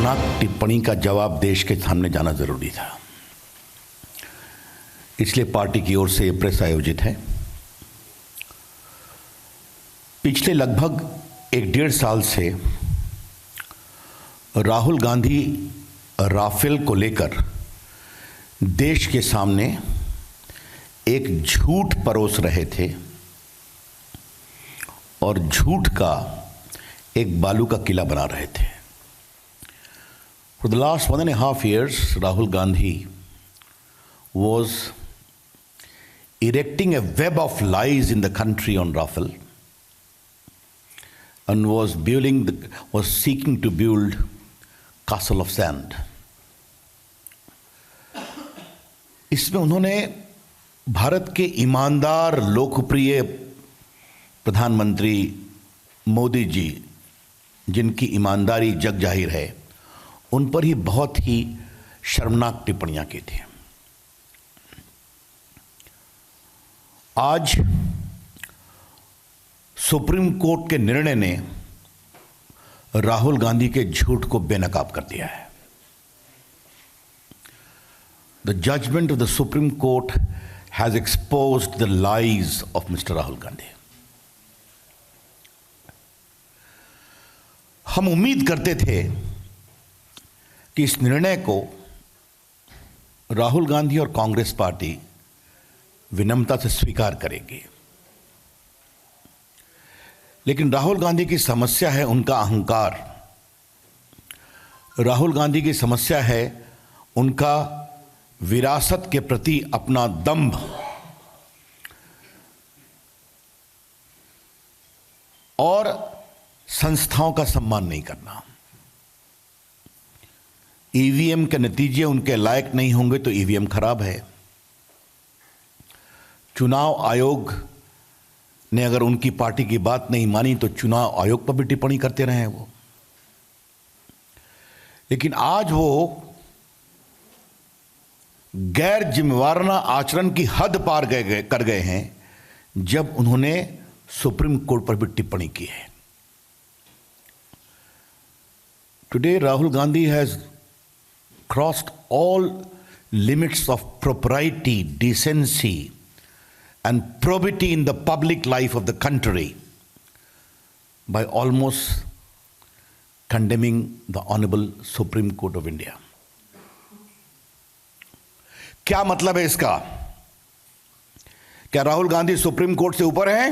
शर्मनाक टिप्पणी का जवाब देश के सामने जाना जरूरी था। इसलिए पार्टी की ओर से ये प्रेस आयोजित है। पिछले लगभग 1-1.5 साल से राहुल गांधी राफेल को लेकर देश के सामने एक झूठ परोस रहे थे और झूठ का एक बालू का किला बना रहे थे। For the last 1.5 years, Rahul Gandhi was erecting a web of lies in the country on Rafale and was seeking to build castle of sand. इसमें उन्होंने भारत के ईमानदार लोकप्रिय प्रधानमंत्री मोदी जी, जिनकी ईमानदारी जग जाहिर है, उन पर ही बहुत ही शर्मनाक टिप्पणियां की थी। आज सुप्रीम कोर्ट के निर्णय ने राहुल गांधी के झूठ को बेनकाब कर दिया है। The judgment of the Supreme Court has exposed the lies of Mr. Rahul Gandhi. हम उम्मीद करते थे कि इस निर्णय को राहुल गांधी और कांग्रेस पार्टी विनम्रता से स्वीकार करेगी, लेकिन राहुल गांधी की समस्या है उनका अहंकार। राहुल गांधी की समस्या है उनका विरासत के प्रति अपना दंभ और संस्थाओं का सम्मान नहीं करना। ईवीएम के नतीजे उनके लायक नहीं होंगे तो ईवीएम खराब है। चुनाव आयोग ने अगर उनकी पार्टी की बात नहीं मानी तो चुनाव आयोग पर भी टिप्पणी करते रहे वो। लेकिन आज वो गैर जिम्मेवाराना आचरण की हद पार कर गए हैं जब उन्होंने सुप्रीम कोर्ट पर भी टिप्पणी की है। Today Rahul Gandhi has crossed all limits of propriety, decency and probity in the public life of the country by almost condemning the Honorable Supreme Court of India. क्या मतलब है इसका? क्या राहुल गांधी सुप्रीम कोर्ट से ऊपर हैं?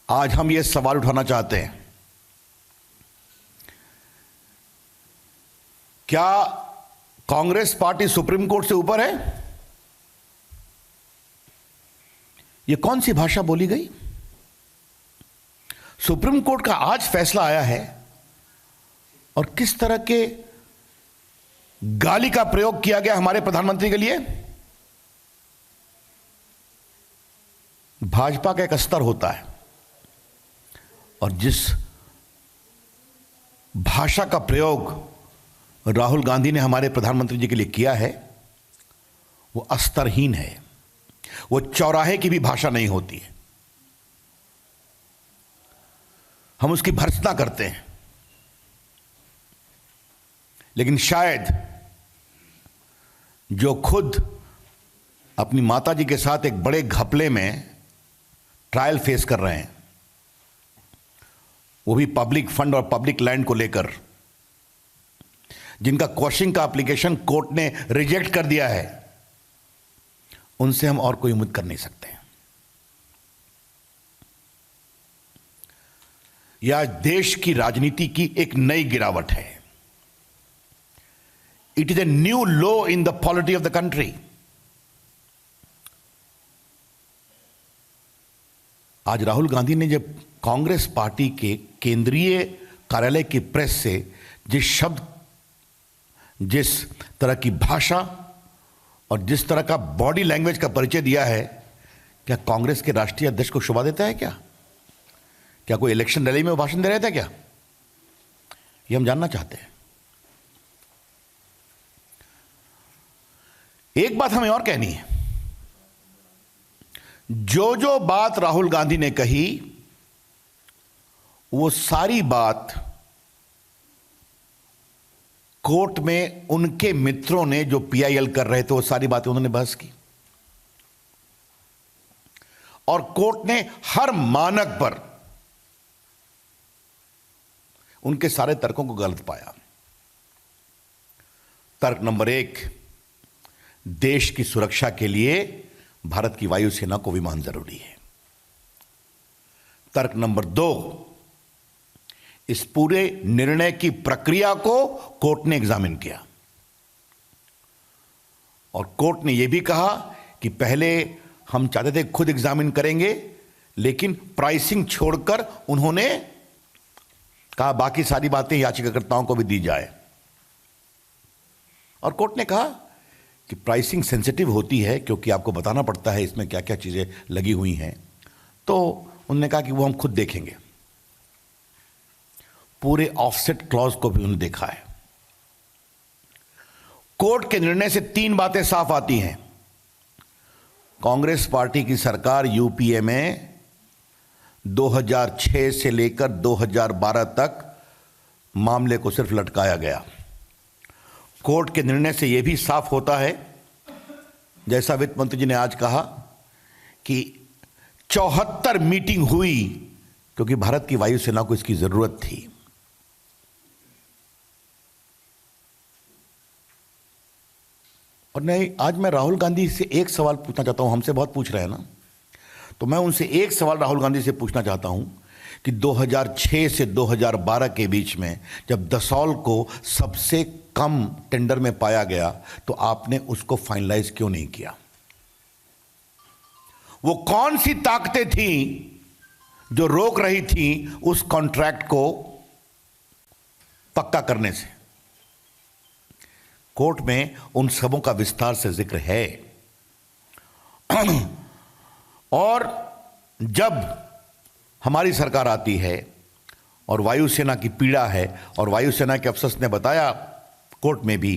आज हम ये सवाल उठाना चाहते हैं। क्या कांग्रेस पार्टी सुप्रीम कोर्ट से ऊपर है? ये कौन सी भाषा बोली गई? सुप्रीम कोर्ट का आज फैसला आया है और किस तरह के गाली का प्रयोग किया गया हमारे प्रधानमंत्री के लिए। भाजपा का एक स्तर होता है और जिस भाषा का प्रयोग राहुल गांधी ने हमारे प्रधानमंत्री जी के लिए किया है वो स्तरहीन है। वो चौराहे की भी भाषा नहीं होती है। हम उसकी भर्त्सना करते हैं, लेकिन शायद जो खुद अपनी माताजी के साथ एक बड़े घपले में ट्रायल फेस कर रहे हैं, वो भी पब्लिक फंड और पब्लिक लैंड को लेकर, जिनका क्वेश्चन का एप्लीकेशन कोर्ट ने रिजेक्ट कर दिया है, उनसे हम और कोई उम्मीद कर नहीं सकते। यह देश की राजनीति की एक नई गिरावट है। It is a new low in the polity of the country. आज राहुल गांधी ने जब कांग्रेस पार्टी के केंद्रीय कार्यालय की प्रेस से जिस शब्द, जिस तरह की भाषा और जिस तरह का बॉडी लैंग्वेज का परिचय दिया है, क्या कांग्रेस के राष्ट्रीय अध्यक्ष को शोभा देता है? क्या कोई इलेक्शन रैली में वो भाषण दे रहे थे क्या? ये हम जानना चाहते हैं। एक बात हमें और कहनी है, जो बात राहुल गांधी ने कही वो सारी बात कोर्ट में उनके मित्रों ने जो पीआईएल कर रहे थे वो सारी बातें उन्होंने बहस की और कोर्ट ने हर मानक पर उनके सारे तर्कों को गलत पाया। तर्क नंबर 1, देश की सुरक्षा के लिए भारत की वायुसेना को विमान जरूरी है। तर्क नंबर 2, इस पूरे निर्णय की प्रक्रिया को कोर्ट ने एग्जामिन किया और कोर्ट ने यह भी कहा कि पहले हम चाहते थे खुद एग्जामिन करेंगे, लेकिन प्राइसिंग छोड़कर उन्होंने कहा बाकी सारी बातें याचिकाकर्ताओं को भी दी जाए। और कोर्ट ने कहा कि प्राइसिंग सेंसिटिव होती है क्योंकि आपको बताना पड़ता है इसमें क्या क्या चीजें लगी हुई हैं, तो उन्होंने कहा कि वो हम खुद देखेंगे। पूरे ऑफसेट क्लॉज को भी उन्होंने देखा है। कोर्ट के निर्णय से 3 बातें साफ आती हैं। कांग्रेस पार्टी की सरकार यूपीए में 2006 से लेकर 2012 तक मामले को सिर्फ लटकाया गया। कोर्ट के निर्णय से यह भी साफ होता है, जैसा वित्त मंत्री जी ने आज कहा, कि 74 मीटिंग हुई क्योंकि भारत की वायुसेना को इसकी जरूरत थी। और नहीं, आज मैं राहुल गांधी से एक सवाल पूछना चाहता हूं, हमसे बहुत पूछ रहे हैं ना, तो मैं उनसे एक सवाल राहुल गांधी से पूछना चाहता हूं कि 2006 से 2012 के बीच में जब दसौल को सबसे कम टेंडर में पाया गया तो आपने उसको फाइनलाइज क्यों नहीं किया? वो कौन सी ताकतें थी जो रोक रही थी उस कॉन्ट्रैक्ट को पक्का करने से? कोर्ट में उन सबों का विस्तार से जिक्र है। और जब हमारी सरकार आती है और वायुसेना की पीड़ा है और वायुसेना के अफसर ने बताया कोर्ट में भी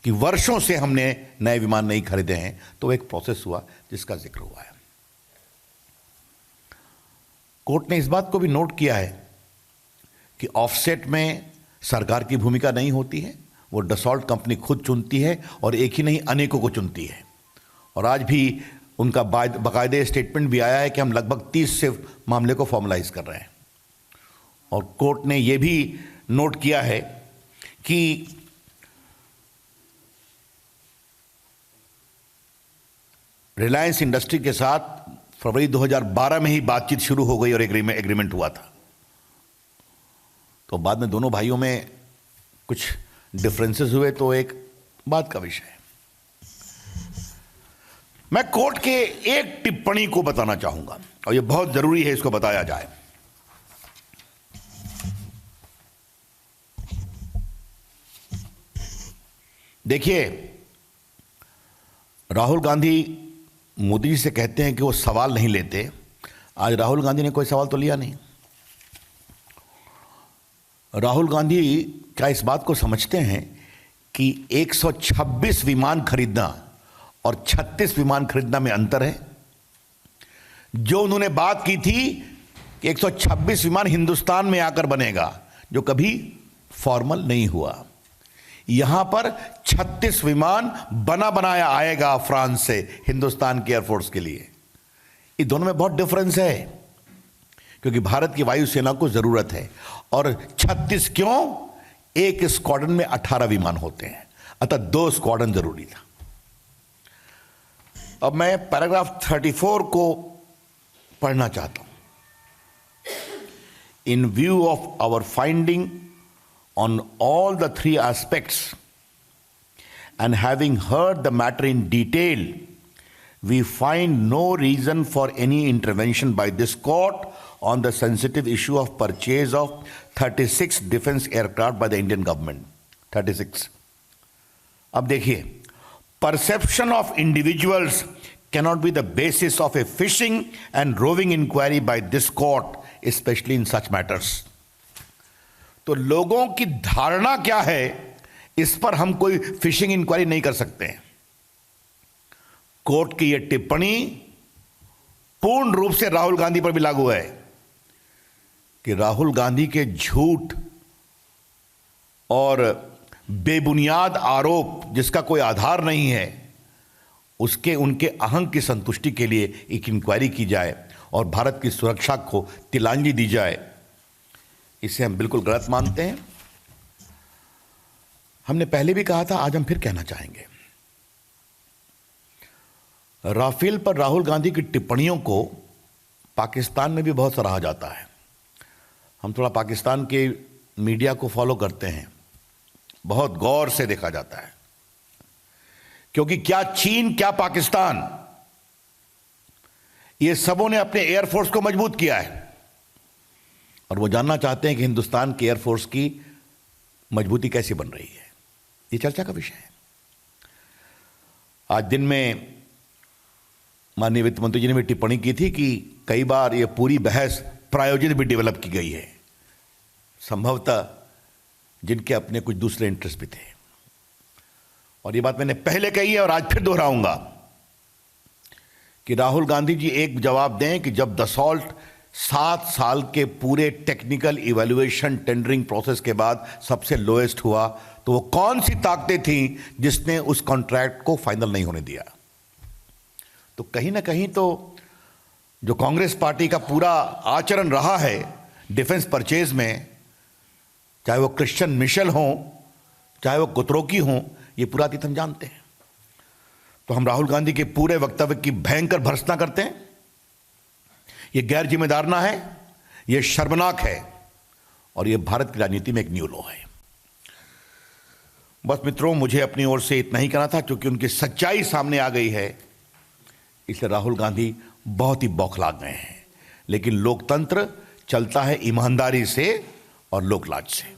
कि वर्षों से हमने नए विमान नहीं खरीदे हैं, तो एक प्रोसेस हुआ जिसका जिक्र हुआ है। कोर्ट ने इस बात को भी नोट किया है कि ऑफसेट में सरकार की भूमिका नहीं होती है, वो डसॉल्ट कंपनी खुद चुनती है और एक ही नहीं अनेकों को चुनती है। और आज भी उनका बाकायदे स्टेटमेंट भी आया है कि हम लगभग 30 से मामले को फॉर्मलाइज कर रहे हैं। और कोर्ट ने यह भी नोट किया है कि रिलायंस इंडस्ट्री के साथ फरवरी 2012 में ही बातचीत शुरू हो गई और एग्रीमेंट हुआ था। तो बाद में दोनों भाइयों में कुछ डिफरेंसेस हुए तो एक बात का विषय है। मैं कोर्ट के एक टिप्पणी को बताना चाहूंगा और यह बहुत जरूरी है इसको बताया जाए। देखिए, राहुल गांधी मोदी जी से कहते हैं कि वो सवाल नहीं लेते। आज राहुल गांधी ने कोई सवाल तो लिया नहीं। राहुल गांधी क्या इस बात को समझते हैं कि 126 विमान खरीदना और 36 विमान खरीदना में अंतर है? जो उन्होंने बात की थी कि 126 विमान हिंदुस्तान में आकर बनेगा, जो कभी फॉर्मल नहीं हुआ। यहां पर 36 विमान बना बनाया आएगा फ्रांस से हिंदुस्तान की एयरफोर्स के लिए। ये दोनों में बहुत डिफरेंस है क्योंकि भारत की वायुसेना को जरूरत है। और 36 क्यों? एक स्क्वाड्रन में 18 विमान होते हैं, अतः 2 स्क्वाड्रन जरूरी था। अब मैं पैराग्राफ 34 को पढ़ना चाहता हूं। In view of our finding on all the 3 aspects and having heard the matter in detail, we find no reason for any intervention by this court on the sensitive issue of purchase of 36 defense aircraft by the Indian government. 36. अब देखिए, perception of individuals cannot be the basis of a fishing and roving inquiry by this court, especially in such matters. तो लोगों की धारणा क्या है इस पर हम कोई फिशिंग इंक्वायरी नहीं कर सकते हैं। कोर्ट की यह टिप्पणी पूर्ण रूप से राहुल गांधी पर भी लागू है कि राहुल गांधी के झूठ और बेबुनियाद आरोप जिसका कोई आधार नहीं है, उसके उनके अहंग की संतुष्टि के लिए एक इंक्वायरी की जाए और भारत की सुरक्षा को तिलांजलि दी जाए, इसे हम बिल्कुल गलत मानते हैं। हमने पहले भी कहा था, आज हम फिर कहना चाहेंगे, राफेल पर राहुल गांधी की टिप्पणियों को पाकिस्तान में भी बहुत सराहा जाता है। हम थोड़ा पाकिस्तान के मीडिया को फॉलो करते हैं, बहुत गौर से देखा जाता है, क्योंकि क्या चीन क्या पाकिस्तान, ये सबों ने अपने एयरफोर्स को मजबूत किया है और वो जानना चाहते हैं कि हिंदुस्तान की एयरफोर्स की मजबूती कैसी बन रही है। ये चर्चा का विषय है। आज दिन में माननीय वित्त मंत्री जी ने भी टिप्पणी की थी कि कई बार ये पूरी बहस प्रायोजित भी डेवलप की गई है, संभवतः जिनके अपने कुछ दूसरे इंटरेस्ट भी थे। और ये बात मैंने पहले कही है और आज फिर दोहराऊंगा कि राहुल गांधी जी एक जवाब दें कि जब दसॉल्ट 7 साल के पूरे टेक्निकल इवैल्यूएशन टेंडरिंग प्रोसेस के बाद सबसे लोएस्ट हुआ, तो वो कौन सी ताकतें थीं जिसने उस कॉन्ट्रैक्ट को फाइनल नहीं होने दिया। तो कहीं ना कहीं तो जो कांग्रेस पार्टी का पूरा आचरण रहा है डिफेंस परचेज में, चाहे वो क्रिश्चियन मिशेल हो, चाहे वो कुतरोकी हो, ये पूरा अतीत हम जानते हैं। तो हम राहुल गांधी के पूरे वक्तव्य की भयंकर भर्त्सना करते हैं। ये गैर जिम्मेदारना है, ये शर्मनाक है और ये भारत की राजनीति में एक न्यू लॉ है। बस मित्रों, मुझे अपनी ओर से इतना ही कहना था, क्योंकि उनकी सच्चाई सामने आ गई है, इसलिए राहुल गांधी बहुत ही बौखला गए हैं। लेकिन लोकतंत्र चलता है ईमानदारी से और लोकलाज से।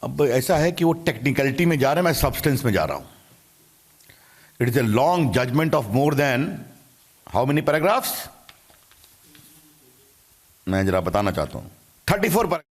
अब ऐसा है कि वो टेक्निकलिटी में जा रहे हैं, मैं सब्सटेंस में जा रहा हूं। It is a long judgement of more than how many paragraphs, मैं जरा बताना चाहता हूं, 34 पैराग्राफ।